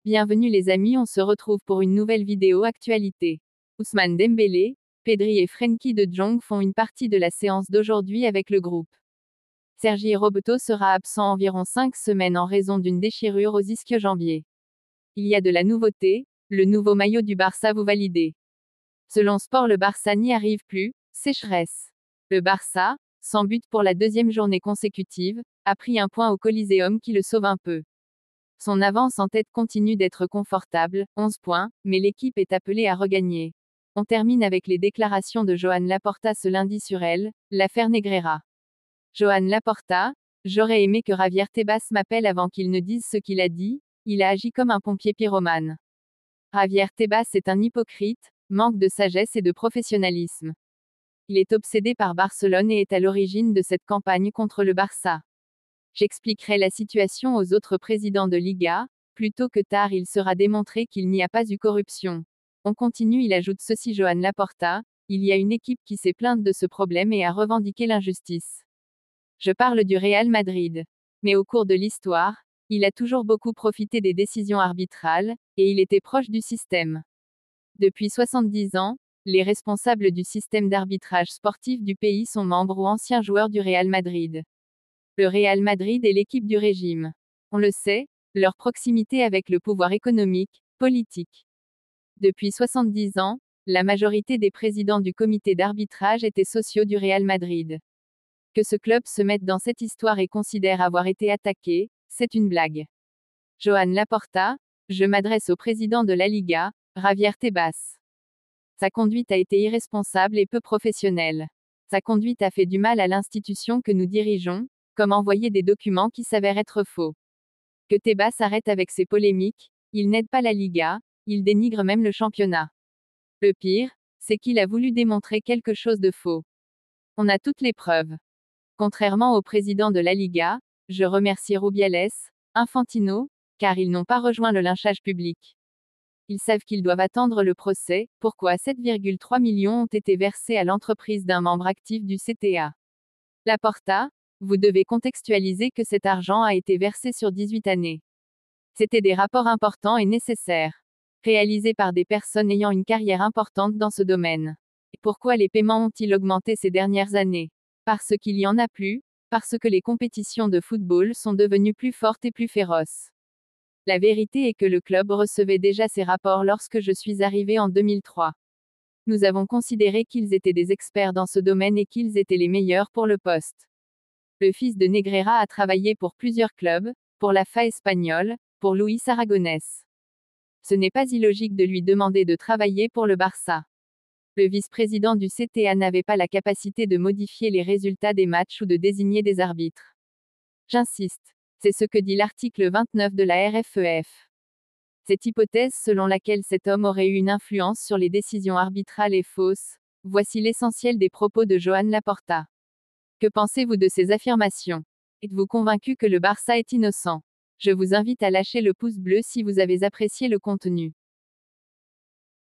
Bienvenue les amis, on se retrouve pour une nouvelle vidéo actualité. Ousmane Dembélé, Pedri et Frenkie de Jong font une partie de la séance d'aujourd'hui avec le groupe. Sergi Roberto sera absent environ 5 semaines en raison d'une déchirure aux ischio-jambiers. Il y a de la nouveauté, le nouveau maillot du Barça vous validez. Selon Sport, le Barça n'y arrive plus, sécheresse. Le Barça, sans but pour la deuxième journée consécutive, a pris un point au Coliseum qui le sauve un peu. Son avance en tête continue d'être confortable, 11 points, mais l'équipe est appelée à regagner. On termine avec les déclarations de Joan Laporta ce lundi sur elle, l'affaire Negreira. Joan Laporta, j'aurais aimé que Javier Tebas m'appelle avant qu'il ne dise ce qu'il a dit, il a agi comme un pompier pyromane. Javier Tebas est un hypocrite, manque de sagesse et de professionnalisme. Il est obsédé par Barcelone et est à l'origine de cette campagne contre le Barça. J'expliquerai la situation aux autres présidents de Liga, plus tôt que tard il sera démontré qu'il n'y a pas eu corruption. On continue, il ajoute ceci Joan Laporta, il y a une équipe qui s'est plainte de ce problème et a revendiqué l'injustice. Je parle du Real Madrid. Mais au cours de l'histoire, il a toujours beaucoup profité des décisions arbitrales, et il était proche du système. Depuis 70 ans, les responsables du système d'arbitrage sportif du pays sont membres ou anciens joueurs du Real Madrid. Le Real Madrid est l'équipe du régime. On le sait, leur proximité avec le pouvoir économique, politique. Depuis 70 ans, la majorité des présidents du comité d'arbitrage étaient sociaux du Real Madrid. Que ce club se mette dans cette histoire et considère avoir été attaqué, c'est une blague. Joan Laporta, je m'adresse au président de la Liga, Javier Tebas. Sa conduite a été irresponsable et peu professionnelle. Sa conduite a fait du mal à l'institution que nous dirigeons, comme envoyer des documents qui s'avèrent être faux. Que Tebas arrête avec ses polémiques, il n'aide pas la Liga, il dénigre même le championnat. Le pire, c'est qu'il a voulu démontrer quelque chose de faux. On a toutes les preuves. Contrairement au président de la Liga, je remercie Rubiales, Infantino, car ils n'ont pas rejoint le lynchage public. Ils savent qu'ils doivent attendre le procès, pourquoi 7,3 millions ont été versés à l'entreprise d'un membre actif du CTA. Laporta, vous devez contextualiser que cet argent a été versé sur 18 années. C'était des rapports importants et nécessaires, réalisés par des personnes ayant une carrière importante dans ce domaine. Et pourquoi les paiements ont-ils augmenté ces dernières années? Parce qu'il y en a plus, parce que les compétitions de football sont devenues plus fortes et plus féroces. La vérité est que le club recevait déjà ces rapports lorsque je suis arrivé en 2003. Nous avons considéré qu'ils étaient des experts dans ce domaine et qu'ils étaient les meilleurs pour le poste. Le fils de Negreira a travaillé pour plusieurs clubs, pour la FA espagnole, pour Luis Aragonés. Ce n'est pas illogique de lui demander de travailler pour le Barça. Le vice-président du CTA n'avait pas la capacité de modifier les résultats des matchs ou de désigner des arbitres. J'insiste. C'est ce que dit l'article 29 de la RFEF. Cette hypothèse selon laquelle cet homme aurait eu une influence sur les décisions arbitrales est fausse. Voici l'essentiel des propos de Joan Laporta. Que pensez-vous de ces affirmations? Êtes-vous convaincu que le Barça est innocent? Je vous invite à lâcher le pouce bleu si vous avez apprécié le contenu.